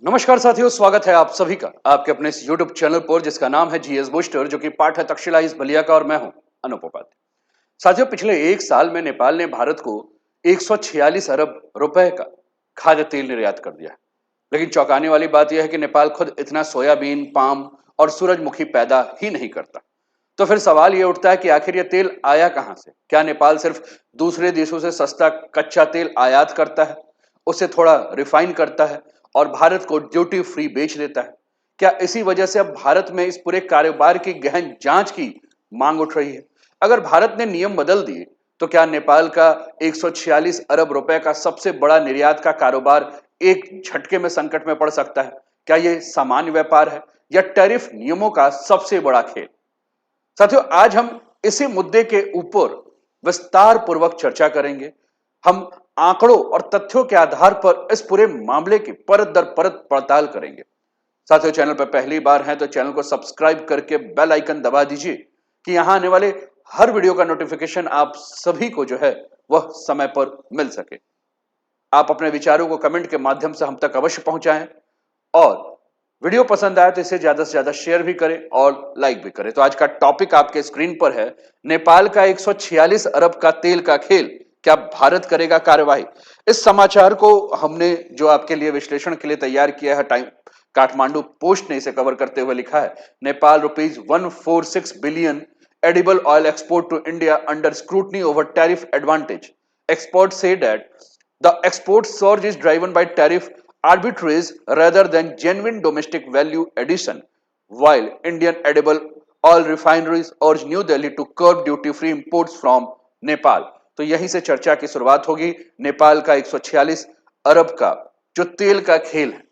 नमस्कार साथियों, स्वागत है आप सभी का आपके अपने इस YouTube चैनल पर जिसका नाम है जीएस बूस्टर, जो कि पाठ है तक्षशिला इस बलिया का और मैं हूं अनूप उपाध्याय। साथियों, पिछले एक साल में नेपाल ने भारत को 146 अरब रुपए का खाद्य तेल निर्यात कर दिया है। लेकिन चौंकाने वाली बात यह है कि नेपाल खुद इतना सोयाबीन, पाम और सूरजमुखी पैदा ही नहीं करता। तो फिर सवाल ये उठता है कि आखिर ये तेल आया कहां से? क्या नेपाल सिर्फ दूसरे देशों से सस्ता कच्चा तेल आयात करता है, उसे थोड़ा रिफाइन करता है और भारत को ड्यूटी फ्री बेच देता है? क्या इसी वजह से अब भारत में इस पूरे कारोबार की गहन जांच की मांग उठ रही है? अगर भारत ने नियम बदल दिए तो क्या नेपाल का 146 अरब रुपए का सबसे बड़ा निर्यात का कारोबार एक झटके में संकट में पड़ सकता है? क्या यह सामान्य व्यापार है या टैरिफ नियमों का सबसे बड़ा खेल? साथियों, आज हम इसी मुद्दे के ऊपर विस्तार पूर्वक चर्चा करेंगे। हम आंकड़ों और तथ्यों के आधार पर इस पूरे मामले की परत दर परत पड़ताल करेंगे। साथियों, चैनल पर पहली बार हैं तो चैनल को सब्सक्राइब करके बेल आइकन दबा दीजिए कि यहां आने वाले हर वीडियो का नोटिफिकेशन आप सभी को जो है वह समय पर मिल सके। आप अपने विचारों को कमेंट के माध्यम से हम तक अवश्य पहुंचाएं और वीडियो पसंद आए तो इसे ज्यादा से ज्यादा शेयर भी करें और लाइक भी करें। तो आज का टॉपिक आपके स्क्रीन पर है, नेपाल का 146 अरब का तेल का खेल, क्या भारत करेगा कार्रवाई? इस समाचार को हमने जो आपके लिए विश्लेषण के लिए तैयार किया है, टाइम काठमांडू पोस्ट ने इसे कवर करते हुए लिखा है, Nepal rupees 146 billion edible oil export to India under scrutiny over tariff advantage. Experts say that the export surge is driven by tariff arbitrage rather than genuine domestic value addition, while Indian edible oil refineries urge New Delhi to curb duty-free imports from Nepal. तो यहीं से चर्चा की शुरुआत होगी। नेपाल का 146 अरब का जो तेल का खेल है।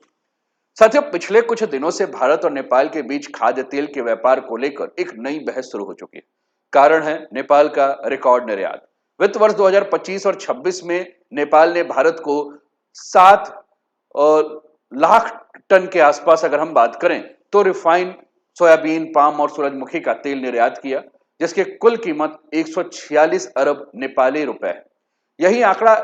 साथियों, पिछले कुछ दिनों से भारत और नेपाल के बीच खाद्य तेल के व्यापार को लेकर एक नई बहस शुरू हो चुकी है। कारण है नेपाल का रिकॉर्ड निर्यात। वित्त वर्ष 2025 और 26 में नेपाल ने भारत को 7 लाख टन के आसपास अगर हम बात करें तो रिफाइन सोयाबीन, पाम और सूरजमुखी का तेल निर्यात किया, जिसकी कुल कीमत 146 अरब नेपाली रुपए है। यही आंकड़ा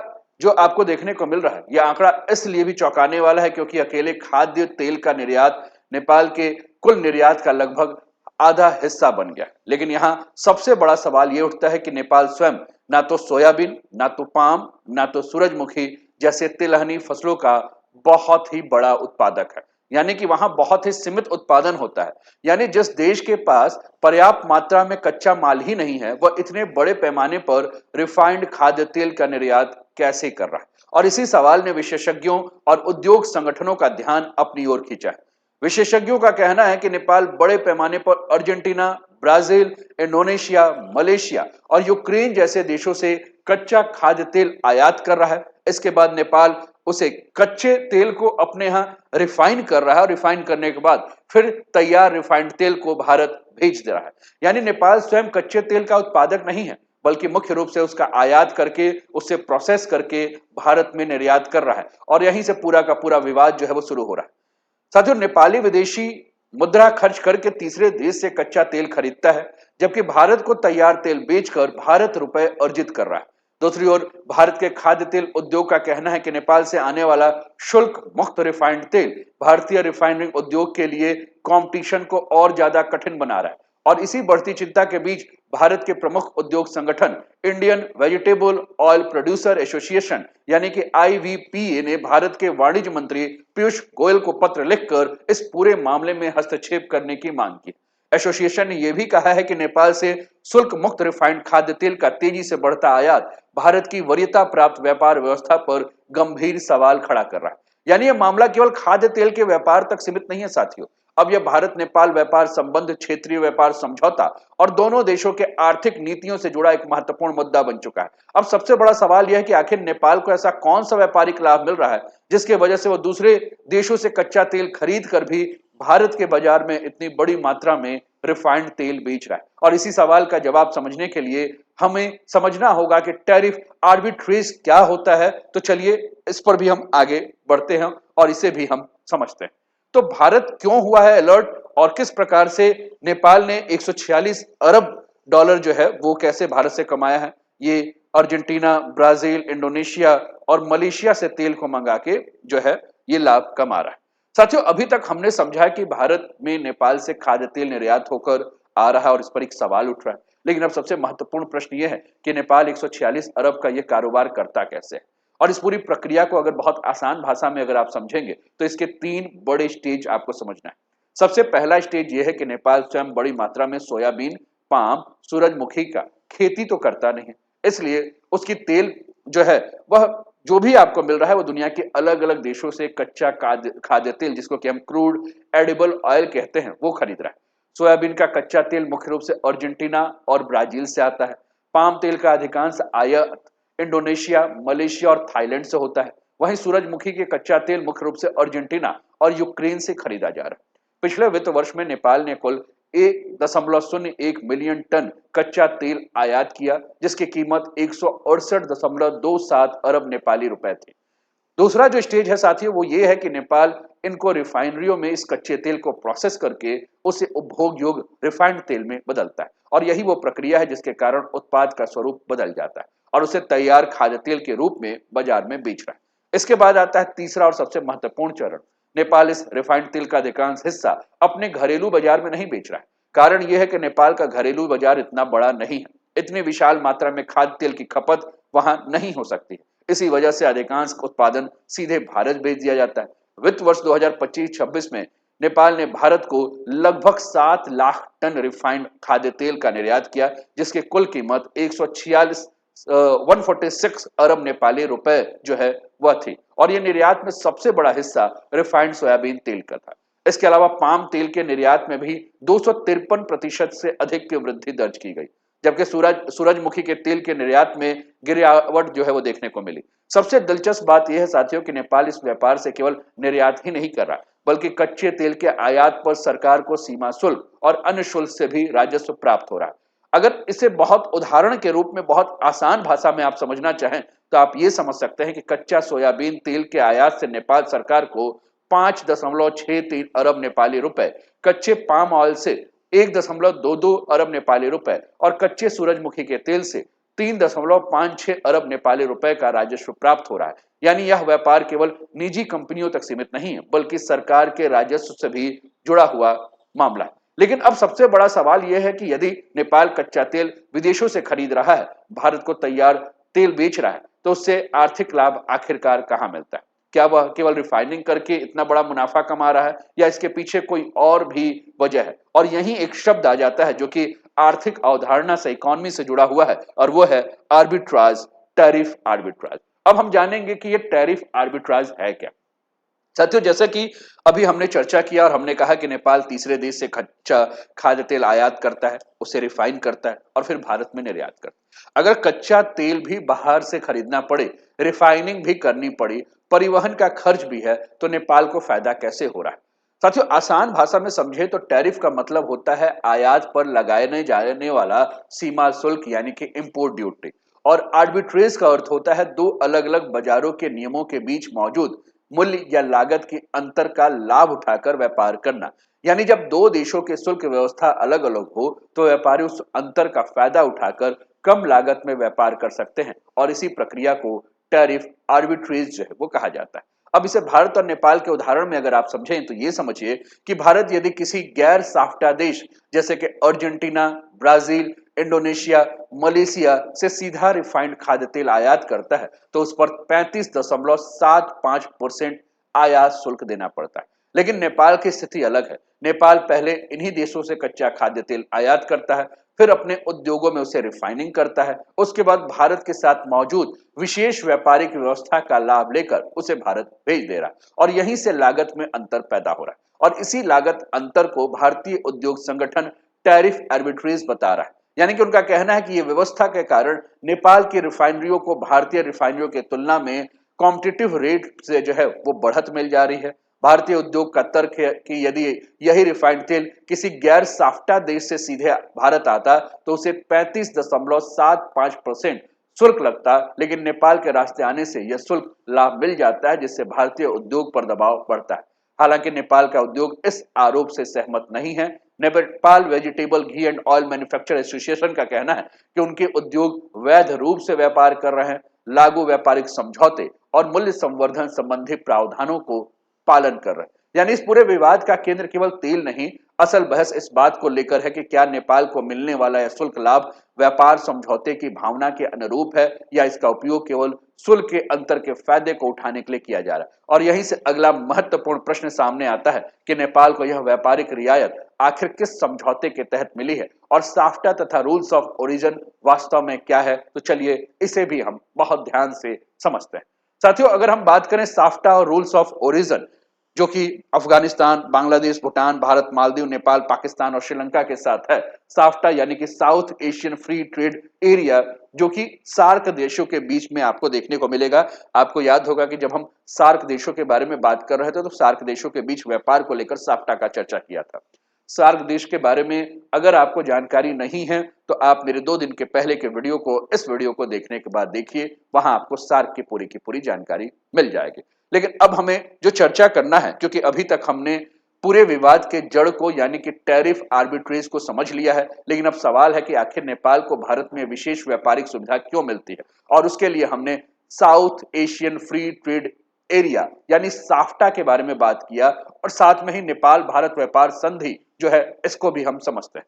जो आपको देखने को मिल रहा है, यह आंकड़ा इसलिए भी चौंकाने वाला है क्योंकि अकेले खाद्य तेल का निर्यात नेपाल के कुल निर्यात का लगभग आधा हिस्सा बन गया। लेकिन यहां सबसे बड़ा सवाल यह उठता है कि नेपाल स्वयं ना तो सोयाबीन, ना तो पाम, ना तो सूरजमुखी जैसे तिलहनी फसलों का बहुत ही बड़ा उत्पादक है। यानी कि वहां बहुत ही सीमित उत्पादन होता है। यानी जिस देश के पास पर्याप्त मात्रा में कच्चा माल ही नहीं है, वह इतने बड़े पैमाने पर रिफाइंड खाद्य तेल का निर्यात कैसे कर रहा है? और इसी सवाल ने विशेषज्ञों और उद्योग संगठनों का ध्यान अपनी ओर खींचा है। विशेषज्ञों का कहना है कि नेपाल बड़े पैमाने पर अर्जेंटीना, ब्राजील, इंडोनेशिया, मलेशिया और यूक्रेन जैसे देशों से कच्चा खाद्य तेल आयात कर रहा है। इसके बाद नेपाल उसे कच्चे तेल को अपने यहां रिफाइन कर रहा है और रिफाइन करने के बाद फिर तैयार रिफाइंड तेल को भारत भेज दे रहा है। यानी नेपाल स्वयं कच्चे तेल का उत्पादक नहीं है, बल्कि मुख्य रूप से उसका आयात करके उसे प्रोसेस करके भारत में निर्यात कर रहा है। और यहीं से पूरा का पूरा विवाद जो है वो शुरू हो रहा है। साथियों, नेपाली विदेशी मुद्रा खर्च करके तीसरे देश से कच्चा तेल खरीदता है, जबकि भारत को तैयार तेल बेचकर भारत रुपए अर्जित कर रहा है। दूसरी ओर भारत के खाद्य तेल उद्योग का कहना है कि नेपाल से आने वाला शुल्क मुक्त रिफाइंड तेल भारतीय रिफाइनरिंग उद्योग के लिए कंपटीशन को और ज्यादा कठिन बना रहा है। और इसी बढ़ती चिंता के बीच भारत के प्रमुख उद्योग संगठन Indian vegetable oil producer association यानी कि आईवीपीए ने भारत के वाणिज्य मंत्री पीयूष गोयल को पत्र लिखकर इस पूरे मामले में हस्तक्षेप करने की मांग की। एसोसिएशन ने यह भी कहा है कि नेपाल से शुल्क मुक्त रिफाइंड खाद्य तेल का तेजी से बढ़ता आयात भारत की वरीयता प्राप्त व्यापार व्यवस्था पर गंभीर सवाल खड़ा कर रहा है। यानी यह मामला केवल खाद्य तेल के व्यापार तक सीमित नहीं है साथियों। अब यह भारत नेपाल व्यापार संबंध, क्षेत्रीय व्यापार समझौता और दोनों देशों के आर्थिक नीतियों से जुड़ा एक महत्वपूर्ण मुद्दा बन चुका है। अब सबसे बड़ा सवाल यह है कि आखिर नेपाल को ऐसा कौन सा व्यापारिक लाभ मिल रहा है जिसके वजह से वो दूसरे देशों से कच्चा तेल खरीद कर भी भारत के बाजार में इतनी बड़ी मात्रा में रिफाइंड तेल बेच रहा है। और इसी सवाल का जवाब समझने के लिए हमें समझना होगा कि टैरिफ आर्बिट्रेज क्या होता है। तो चलिए इस पर भी हम आगे बढ़ते हैं और इसे भी हम समझते हैं। तो भारत क्यों हुआ है अलर्ट और किस प्रकार से नेपाल ने 146 अरब डॉलर जो है वो कैसे भारत से कमाया है? ये अर्जेंटीना, ब्राजील, इंडोनेशिया और मलेशिया से तेल को मंगा के जो है ये लाभ कमा रहा है। साथियों, अभी तक हमने समझा कि भारत में नेपाल से खाद्य तेल निर्यात होकर आ रहा है और इस पर एक सवाल उठ रहा है। लेकिन अब सबसे महत्वपूर्ण प्रश्न यह है कि नेपाल 146 अरब का यह कारोबार करता कैसे है। और इस पूरी प्रक्रिया को अगर बहुत आसान भाषा में अगर आप समझेंगे तो इसके 3 बड़े स्टेज आपको समझना है। सबसे पहला स्टेज यह है कि नेपाल स्वयं बड़ी मात्रा में सोयाबीन, पाम, सूरजमुखी का खेती तो करता नहीं है, इसलिए उसकी तेल जो है वह जो भी आपको मिल रहा है वो दुनिया के अलग अलग देशों से कच्चा खाद्य तेल, जिसको कि हम क्रूड एडिबल ऑयल कहते हैं, वो खरीद रहा है। सोयाबीन का कच्चा तेल मुख्य रूप से अर्जेंटीना और ब्राजील से आता है। पाम तेल का अधिकांश आयात इंडोनेशिया, मलेशिया और थाईलैंड से होता है। वहीं सूरजमुखी के कच्चा तेल मुख्य रूप से अर्जेंटीना और यूक्रेन से खरीदा जा रहा है। पिछले वित्त वर्ष में नेपाल ने कुल 1.01 मिलियन टन कच्चा तेल आयात किया, जिसकी कीमत 168.27 अरब नेपाली रुपए थी। दूसरा जो स्टेज है साथियों वो ये है कि नेपाल इनको रिफाइनरियों में इस कच्चे तेल को प्रोसेस करके उसे उपभोग योग्य रिफाइंड तेल में बदलता है, और यही वो प्रक्रिया है जिसके कारण उत्पाद का स्वरूप बदल जाता है और उसे तैयार खाद्य तेल के रूप में बाजार में बेच रहा है। इसके बाद आता है तीसरा और सबसे महत्वपूर्ण चरण। नेपाल इस रिफाइंड तेल का अधिकांश हिस्सा अपने घरेलू बाजार में नहीं बेच रहा है। कारण यह है कि नेपाल का घरेलू बाजार इतना बड़ा नहीं है, इतनी विशाल मात्रा में खाद्य तेल की खपत वहां नहीं हो सकती। इसी वजह से अधिकांश उत्पादन सीधे भारत भेज दिया जाता है। वित्त वर्ष 2025-26 में नेपाल ने भारत को लगभग 7 लाख टन रिफाइंड खाद्य तेल का निर्यात किया, जिसकी कुल कीमत 146 अरब नेपाली रुपए जो है वह थी, और यह निर्यात में सबसे बड़ा हिस्सा रिफाइंड सोयाबीन तेल का था। इसके अलावा पाम तेल के निर्यात में भी 253% से अधिक की वृद्धि दर्ज की गई, जबकि सूरजमुखी के तेल के निर्यात में गिरावट जो है वो देखने को मिली। सबसे दिलचस्प बात यह है साथियों कि नेपाल इस व्यापार से केवल निर्यात ही नहीं कर रहा, बल्कि कच्चे तेल के आयात पर सरकार को सीमा शुल्क और अन्य शुल्क से भी राजस्व प्राप्त हो रहा है। अगर इसे बहुत उदाहरण के रूप में बहुत आसान भाषा में आप समझना चाहें तो आप ये समझ सकते हैं कि कच्चा सोयाबीन तेल के आयात से नेपाल सरकार को 5.63 अरब नेपाली रुपए, कच्चे पाम ऑयल से 1.22 अरब नेपाली रुपए और कच्चे सूरजमुखी के तेल से 3.56 अरब नेपाली रुपए का राजस्व प्राप्त हो रहा है। यानी यह व्यापार केवल निजी कंपनियों तक सीमित नहीं है, बल्कि सरकार के राजस्व से भी जुड़ा हुआ मामला है। लेकिन अब सबसे बड़ा सवाल यह है कि यदि नेपाल कच्चा तेल विदेशों से खरीद रहा है, भारत को तैयार तेल बेच रहा है, तो उससे आर्थिक लाभ आखिरकार कहां मिलता है? क्या वह केवल रिफाइनिंग करके इतना बड़ा मुनाफा कमा रहा है, या इसके पीछे कोई और भी वजह है? और यही एक शब्द आ जाता है जो कि आर्थिक अवधारणा से, इकोनॉमी से जुड़ा हुआ है, और वो है आर्बिट्राज, टैरिफ आर्बिट्राज। अब हम जानेंगे कि ये टैरिफ आर्बिट्राज है क्या। साथियों, जैसे कि अभी हमने चर्चा किया और हमने कहा कि नेपाल तीसरे देश से कच्चा खाद्य तेल आयात करता है, उसे रिफाइन करता है और फिर भारत में निर्यात करता है। अगर कच्चा तेल भी बाहर से खरीदना पड़े, रिफाइनिंग भी करनी पड़ी, परिवहन का खर्च भी है, तो नेपाल को फायदा कैसे हो रहा है? साथियों, आसान भाषा में समझे तो टैरिफ का मतलब होता है आयात पर लगाए जाने वाला सीमा शुल्क, यानी कि इंपोर्ट ड्यूटी। और आर्बिट्रेज का अर्थ होता है दो अलग अलग बाजारों के नियमों के बीच मौजूद मूल्य या लागत की अंतर का लाभ उठाकर व्यापार करना। यानी जब दो देशों के शुल्क व्यवस्था अलग अलग हो तो व्यापारी उस अंतर का फायदा उठाकर कम लागत में व्यापार कर सकते हैं, और इसी प्रक्रिया को टैरिफ आर्बिट्रेज जो है वो कहा जाता है। अब इसे भारत और नेपाल के उदाहरण में अगर आप समझें तो ये समझिए कि भारत यदि किसी गैर साफ्टा देश जैसे कि अर्जेंटीना, ब्राजील, इंडोनेशिया, मलेशिया से सीधा रिफाइंड खाद्य तेल आयात करता है तो उस पर 35.75% आयात शुल्क देना पड़ता है। लेकिन नेपाल की स्थिति अलग है। नेपाल पहले इन्हीं देशों से कच्चा खाद्य तेल आयात करता है, फिर अपने उद्योगों में उसे रिफाइनिंग करता है, उसके बाद भारत के साथ मौजूद विशेष व्यापारिक व्यवस्था का लाभ लेकर उसे भारत भेज दे रहा है, और यहीं से लागत में अंतर पैदा हो रहा है। और इसी लागत अंतर को भारतीय उद्योग संगठन टैरिफ आर्बिट्रेज बता रहा है। यानी कि उनका कहना है कि ये व्यवस्था के कारण नेपाल की रिफाइनरियों को भारतीय रिफाइनरियों की तुलना में कॉम्पिटिटिव रेट से जो है वो बढ़त मिल जा रही है। भारतीय उद्योग का तर्क है कि यदि यही रिफाइंड तेल किसी गैर साफ्टा देश से सीधे भारत आता तो उसे 35.75% शुल्क लगता, लेकिन नेपाल के रास्ते आने से यह शुल्क लाभ मिल जाता है, जिससे भारतीय उद्योग पर दबाव बढ़ता है। हालांकि नेपाल का उद्योग इस आरोप से सहमत नहीं है। Nepal vegetable ghee and oil manufacture association का कहना है कि उनके उद्योग वैध रूप से व्यापार कर रहे हैं, लागू व्यापारिक समझौते और मूल्य संवर्धन संबंधी प्रावधानों को पालन कर रहे हैं। यानी इस पूरे विवाद का केंद्र केवल तेल नहीं, असल बहस इस बात को लेकर है कि क्या नेपाल को मिलने वाला यह शुल्क लाभ व्यापार समझौते की भावना के अनुरूप है या इसका उपयोग केवल शुल्क के अंतर के फायदे को उठाने के लिए किया जा रहा है। और यहीं से अगला महत्वपूर्ण प्रश्न सामने आता है कि नेपाल को यह व्यापारिक रियायत आखिर किस समझौते के तहत मिली है और साफ्टा तथा रूल्स ऑफ ओरिजिन वास्तव में क्या है। तो चलिए इसे भी हम बहुत ध्यान से समझते हैं। साथियों, अगर हम बात करें साफ्टा और रूल्स ऑफ ओरिजिन, जो कि अफगानिस्तान, बांग्लादेश, भूटान, भारत, मालदीव, नेपाल, पाकिस्तान और श्रीलंका के साथ है। साफ्टा यानी कि south Asian free trade area, जो कि सार्क देशों के बीच में आपको देखने को मिलेगा। आपको याद होगा कि जब हम सार्क देशों के बारे में बात कर रहे थे तो सार्क देशों के बीच व्यापार को लेकर साफ्टा का चर्चा किया था। सार्क देश के बारे में अगर आपको जानकारी नहीं है तो आप मेरे 2 दिन के पहले के वीडियो को इस वीडियो को देखने के बाद देखिए, वहां आपको सार्क की पूरी जानकारी मिल जाएगी। लेकिन अब हमें जो चर्चा करना है, क्योंकि अभी तक हमने पूरे विवाद के जड़ को यानी कि टैरिफ आर्बिट्रेज को समझ लिया है, लेकिन अब सवाल है कि आखिर नेपाल को भारत में विशेष व्यापारिक सुविधा क्यों मिलती है। और उसके लिए हमने south Asian free trade area यानी साफ्टा के बारे में बात किया और साथ में ही नेपाल भारत व्यापार संधि जो है इसको भी हम समझते हैं।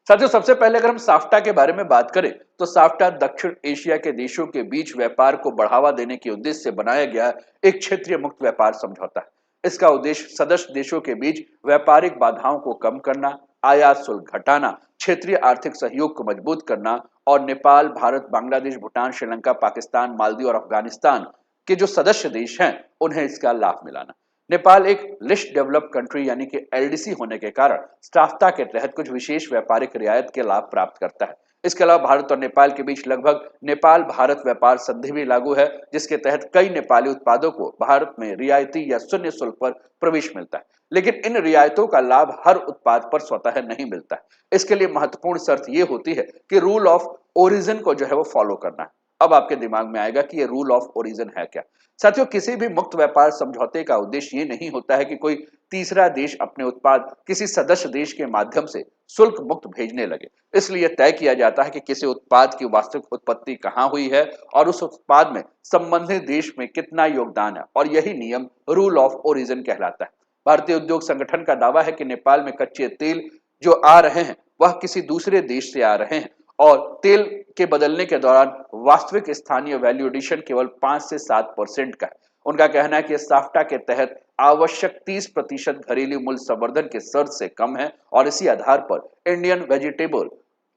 साथियों, सबसे पहले अगर हम साफ्टा के बारे में बात करें तो साफ्टा दक्षिण एशिया के देशों के बीच व्यापार को बढ़ावा देने के उद्देश्य से बनाया गया एक क्षेत्रीय मुक्त व्यापार समझौता है। इसका उद्देश्य सदस्य देशों के बीच व्यापारिक बाधाओं को कम करना, आयात शुल्क घटाना, क्षेत्रीय आर्थिक सहयोग को मजबूत करना और नेपाल, भारत, बांग्लादेश, भूटान, श्रीलंका, पाकिस्तान, मालदीव और अफगानिस्तान के जो सदस्य देश हैं उन्हें इसका लाभ मिलाना। नेपाल एक लिस्ट डेवलप्ड कंट्री यानी कि एलडीसी होने के कारण साफ्टा के तहत कुछ विशेष व्यापारिक रियायत के लाभ प्राप्त करता है। इसके अलावा भारत और नेपाल के बीच लगभग नेपाल भारत व्यापार संधि भी लागू है, जिसके तहत कई नेपाली उत्पादों को भारत में रियायती या शून्य शुल्क पर प्रवेश मिलता है। लेकिन इन रियायतों का लाभ हर उत्पाद पर स्वतः नहीं मिलता है। इसके लिए महत्वपूर्ण शर्त यह होती है कि रूल ऑफ ओरिजिन को जो है वो फॉलो करना है। अब आपके दिमाग में आएगा कि ये रूल ऑफ ओरिजिन है क्या। साथियों, किसी भी मुक्त व्यापार समझौते का उद्देश्य ये नहीं होता है कि कोई तीसरा देश अपने उत्पाद किसी सदस्य देश के माध्यम से शुल्क मुक्त भेजने लगे। इसलिए तय किया जाता है कि किसी उत्पाद की वास्तविक उत्पत्ति कहां हुई है और उस उत्पाद में संबंधित देश में कितना योगदान है, और यही नियम रूल ऑफ ओरिजिन कहलाता है। भारतीय उद्योग संगठन का दावा है कि नेपाल में कच्चे तेल जो आ रहे हैं वह किसी दूसरे देश से आ रहे हैं और तेल के बदलने के दौरान वास्तविक स्थानीय वैल्यू एडिशन केवल 5 से 7% का है। उनका कहना है कि साफ्टा के तहत आवश्यक 30% घरेलू मूल्य संवर्धन के शर्त से कम है और इसी आधार पर Indian vegetable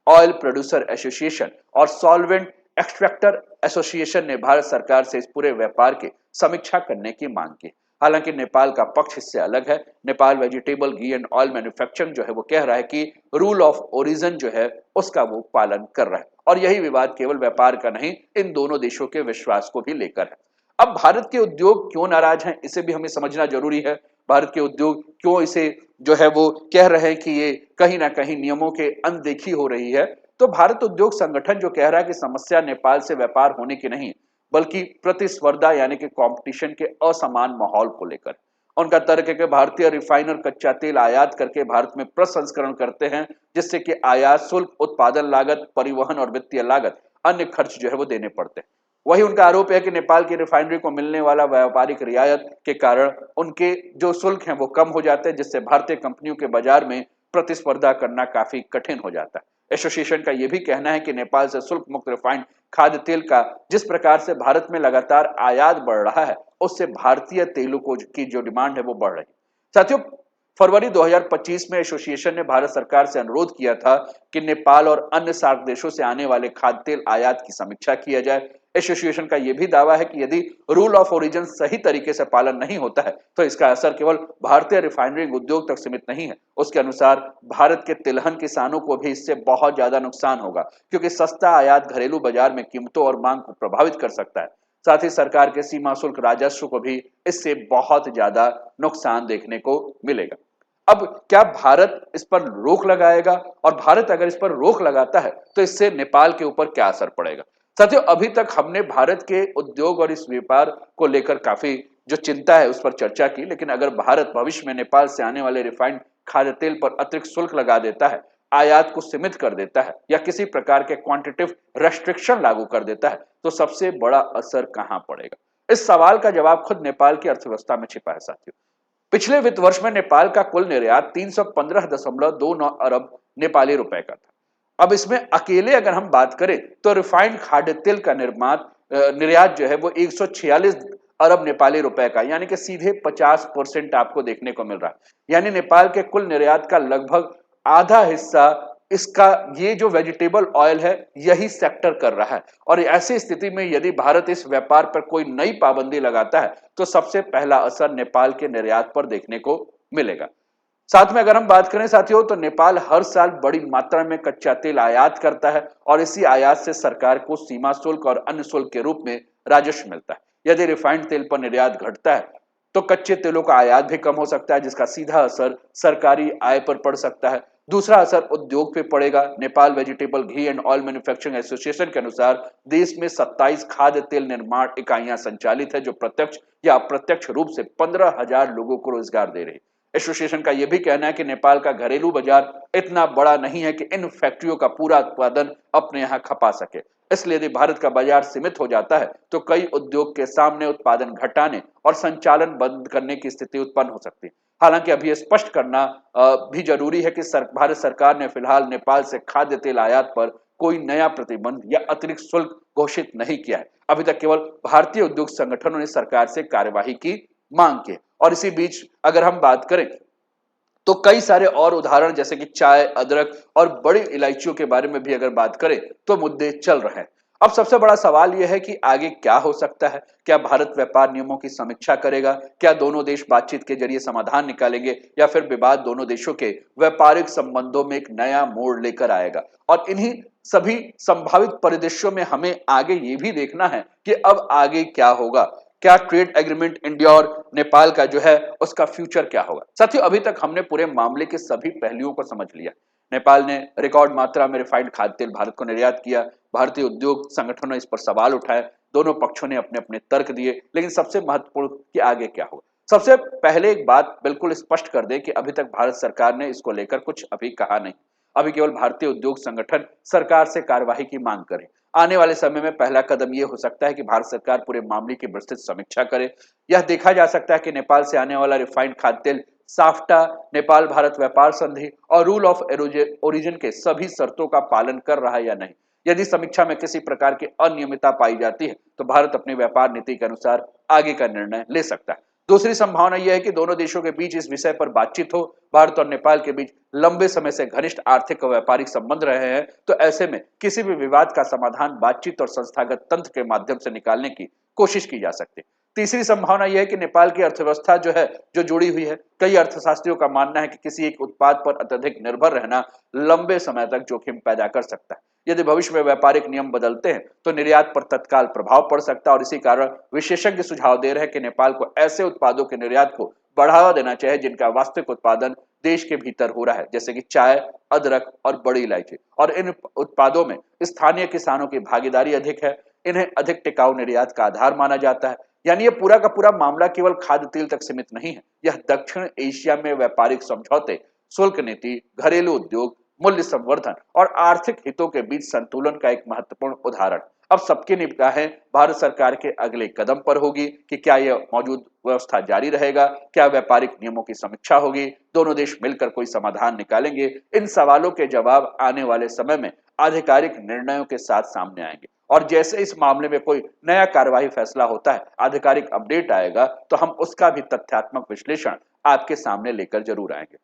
oil producer association और सॉल्वेंट एक्सट्रैक्टर एसोसिएशन ने भारत सरकार से इस पूरे व्यापार की समीक्षा करने की मांग की। हालांकि नेपाल का पक्ष इससे अलग है। Nepal vegetable ghee and oil manufacturing जो है वो कह रहा है कि रूल ऑफ ओरिजिन जो है उसका वो पालन कर रहा है और यही विवाद केवल व्यापार का नहीं, इन दोनों देशों के विश्वास को भी लेकर है। अब भारत के उद्योग क्यों नाराज हैं, इसे भी हमें समझना जरूरी है। भारत के उद्योग क्यों इसे जो है वो कह रहे हैं कि ये कहीं ना कहीं नियमों के अनदेखी हो रही है। तो भारत उद्योग संगठन जो कह रहा है कि समस्या नेपाल से व्यापार होने की नहीं बल्कि प्रतिस्पर्धा यानी कि कंपटीशन के असमान माहौल को लेकर। उनका तर्क है कि भारतीय रिफाइनर कच्चा तेल आयात करके भारत में प्रसंस्करण करते हैं, जिससे कि आयात शुल्क, उत्पादन लागत, परिवहन और वित्तीय लागत, अन्य खर्च जो है वो देने पड़ते हैं। वही उनका आरोप है कि नेपाल की रिफाइनरी को मिलने वाला व्यापारिक रियायत के कारण उनके जो शुल्क हैं वो कम हो जाते हैं, जिससे भारतीय कंपनियों के बाजार में प्रतिस्पर्धा करना काफी कठिन हो जाता है। एसोसिएशन का यह भी कहना है कि नेपाल से शुल्क मुक्त रिफाइंड खाद्य तेल का जिस प्रकार से भारत में लगातार आयात बढ़ रहा है, उससे भारतीय तेलों को की जो डिमांड है वो बढ़ रही है। साथियों, फरवरी 2025 में एसोसिएशन ने भारत सरकार से अनुरोध किया था कि नेपाल और अन्य सार्क देशों से आने वाले खाद्य तेल आयात की समीक्षा किया जाए। एसोसिएशन का यह भी दावा है कि यदि रूल ऑफ ओरिजिन सही तरीके से पालन नहीं होता है तो इसका असर केवल भारतीय रिफाइनरी उद्योग तक सीमित नहीं है। उसके अनुसार भारत के तिलहन किसानों को भी इससे बहुत ज्यादा नुकसान होगा, क्योंकि सस्ता आयात घरेलू बाजार में कीमतों और मांग को प्रभावित कर सकता है। साथ ही सरकार के सीमा शुल्क राजस्व को भी इससे बहुत ज्यादा नुकसान देखने को मिलेगा। अब क्या भारत इस पर रोक लगाएगा, और भारत अगर इस पर रोक लगाता है तो इससे नेपाल के ऊपर क्या असर पड़ेगा। साथियों, अभी तक हमने भारत के उद्योग और इस व्यापार को लेकर काफी जो चिंता है उस पर चर्चा की, लेकिन अगर भारत भविष्य में नेपाल से आने वाले रिफाइंड खाद्य तेल पर अतिरिक्त शुल्क लगा देता है, आयात को सीमित कर देता है या किसी प्रकार के क्वांटिटेटिव रेस्ट्रिक्शन लागू कर देता है, तो सबसे बड़ा असर कहां पड़ेगा। इस सवाल का जवाब खुद नेपाल की अर्थव्यवस्था में छिपा है। साथियों, पिछले वित्त वर्ष में नेपाल का कुल निर्यात 315.29 अरब नेपाली रुपए का था। अब इसमें अकेले अगर हम बात करें तो रिफाइंड खाद्य तेल का निर्यात जो है वो 146 अरब नेपाली रुपए का, यानी कि सीधे 50% आपको देखने को मिल रहा है। यानी नेपाल के कुल निर्यात का लगभग आधा हिस्सा इसका ये जो वेजिटेबल ऑयल है यही सेक्टर कर रहा है। और ऐसी स्थिति में यदि भारत इस व्यापार पर कोई नई पाबंदी लगाता है तो सबसे पहला असर नेपाल के निर्यात पर देखने को मिलेगा। साथ में अगर हम बात करें साथियों तो नेपाल हर साल बड़ी मात्रा में कच्चा तेल आयात करता है और इसी आयात से सरकार को सीमा शुल्क और अन्य शुल्क के रूप में राजस्व मिलता है। यदि रिफाइंड तेल पर निर्यात घटता है तो कच्चे तेलों का आयात भी कम हो सकता है, जिसका सीधा असर सरकारी आय पर पड़ सकता है। दूसरा असर उद्योग पे पड़ेगा। Nepal vegetable ghee and oil manufacturing association के अनुसार देश में 27 खाद्य तेल निर्माण इकाइयां संचालित है जो प्रत्यक्ष या अप्रत्यक्ष रूप से 15,000 लोगों को रोजगार दे रही है। एसोसिएशन का यह भी कहना है कि नेपाल का घरेलू बाजार इतना बड़ा नहीं है कि इन फैक्ट्रियों का पूरा उत्पादन अपने यहां खपा सके। इसलिए यदि भारत का बाजार सीमित हो जाता है तो कई उद्योग के सामने उत्पादन घटाने और संचालन बंद करने की स्थिति उत्पन्न हो सकती है। हालांकि अभी स्पष्ट करना भी जरूरी है कि भारत सरकार ने फिलहाल नेपाल से खाद्य तेल आयात पर कोई नया प्रतिबंध या अतिरिक्त शुल्क घोषित नहीं किया है। अभी तक केवल भारतीय उद्योग संगठनों ने सरकार से कार्यवाही की मांग की। और इसी बीच अगर हम बात करें तो कई सारे और उदाहरण जैसे कि चाय, अदरक और बड़ी इलायचियों के बारे में भी अगर बात करें तो मुद्दे चल रहे हैं। अब सबसे बड़ा सवाल यह है कि आगे क्या हो सकता है। क्या भारत व्यापार नियमों की समीक्षा करेगा? क्या दोनों देश बातचीत के जरिए समाधान निकालेंगे या फिर विवाद दोनों देशों के व्यापारिक संबंधों में एक नया मोड़ लेकर आएगा? और इन्हीं सभी संभावित परिदृश्यों में हमें आगे ये भी देखना है कि अब आगे क्या होगा। क्या ट्रेड एग्रीमेंट इंडिया और नेपाल का जो है उसका फ्यूचर क्या होगा। साथियों अभी तक हमने पूरे मामले के सभी पहलुओं को समझ लिया। नेपाल ने रिकॉर्ड मात्रा में रिफाइंड खाद्य तेल भारत को निर्यात किया। भारतीय उद्योग संगठनों ने इस पर सवाल उठाए। दोनों पक्षों ने अपने अपने तर्क दिए, लेकिन सबसे महत्वपूर्ण कि आगे क्या होगा। सबसे पहले एक बात बिल्कुल स्पष्ट कर दें कि अभी तक भारत सरकार ने इसको लेकर कुछ अभी कहा नहीं। अभी केवल भारतीय उद्योग संगठन सरकार से कार्यवाही की मांग करें। आने वाले समय में पहला कदम यह हो सकता है कि भारत सरकार पूरे मामले की विस्तृत समीक्षा करे। यह देखा जा सकता है कि नेपाल से आने वाला रिफाइंड खाद्य तेल साफ्टा, नेपाल भारत व्यापार संधि और रूल ऑफ ओरिजिन के सभी शर्तों का पालन कर रहा है या नहीं। यदि समीक्षा में किसी प्रकार की अनियमितता पाई जाती है तो भारत अपनी व्यापार नीति के अनुसार आगे का निर्णय ले सकता है। दूसरी संभावना यह है कि दोनों देशों के बीच इस विषय पर बातचीत हो। भारत और नेपाल के बीच लंबे समय से घनिष्ठ आर्थिक और व्यापारिक संबंध रहे हैं, तो ऐसे में किसी भी विवाद का समाधान बातचीत और संस्थागत तंत्र के माध्यम से निकालने की कोशिश की जा सकती है। तीसरी संभावना यह है कि नेपाल की अर्थव्यवस्था जो जुड़ी हुई है। कई अर्थशास्त्रियों का मानना है कि किसी एक उत्पाद पर अत्यधिक निर्भर रहना लंबे समय तक जोखिम पैदा कर सकता है। यदि भविष्य में व्यापारिक नियम बदलते हैं तो निर्यात पर तत्काल प्रभाव पड़ सकता है। और इसी कारण विशेषज्ञ सुझाव दे रहे हैं कि नेपाल को ऐसे उत्पादों के निर्यात को बढ़ावा देना चाहिए जिनका वास्तविक उत्पादन देश के भीतर हो रहा है, जैसे कि चाय, अदरक और बड़ी इलायची। और इन उत्पादों में स्थानीय किसानों की भागीदारी अधिक है। इन्हें अधिक टिकाऊ निर्यात का आधार माना जाता है। यानी ये पूरा का पूरा मामला केवल खाद्य तेल तक सीमित नहीं है। यह दक्षिण एशिया में व्यापारिक समझौते, शुल्क नीति, घरेलू उद्योग, मूल्य संवर्धन और आर्थिक हितों के बीच संतुलन का एक महत्वपूर्ण उदाहरण। अब सबकी निगाहें भारत सरकार के अगले कदम पर होगी कि क्या यह मौजूद व्यवस्था जारी रहेगा, क्या व्यापारिक नियमों की समीक्षा होगी, दोनों देश मिलकर कोई समाधान निकालेंगे। इन सवालों के जवाब आने वाले समय में आधिकारिक निर्णयों के साथ सामने आएंगे। और जैसे इस मामले में कोई नया कार्यवाही फैसला होता है, आधिकारिक अपडेट आएगा तो हम उसका भी तथ्यात्मक विश्लेषण आपके सामने लेकर जरूर आएंगे।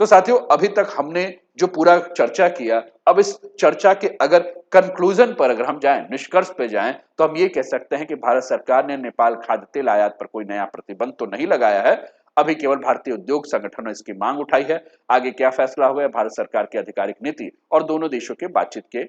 तो साथियों अभी तक हमने जो पूरा चर्चा किया, अब इस चर्चा के अगर कंक्लूजन पर अगर हम जाएं, निष्कर्ष पे जाएं, तो हम ये कह सकते हैं कि भारत सरकार ने नेपाल खाद्य तेल आयात पर कोई नया प्रतिबंध तो नहीं लगाया है। अभी केवल भारतीय उद्योग संगठन ने इसकी मांग उठाई है। आगे क्या फैसला होगा भारत सरकार की आधिकारिक नीति और दोनों देशों के बातचीत के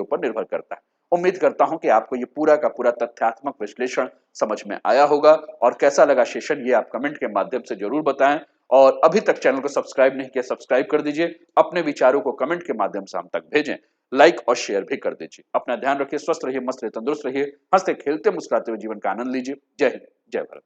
ऊपर निर्भर करता है। उम्मीद करता हूं कि आपको ये पूरा का पूरा तथ्यात्मक विश्लेषण समझ में आया होगा। और कैसा लगा सेशन ये आप कमेंट के माध्यम से जरूर बताएं। और अभी तक चैनल को सब्सक्राइब नहीं किया, सब्सक्राइब कर दीजिए। अपने विचारों को कमेंट के माध्यम से हम तक भेजें, लाइक और शेयर भी कर दीजिए। अपना ध्यान रखिए, स्वस्थ रहिए, मस्त रहिए, तंदुरुस्त रहिए, हंसते खेलते मुस्कुराते हुए जीवन का आनंद लीजिए। जय हिंद, जय भारत।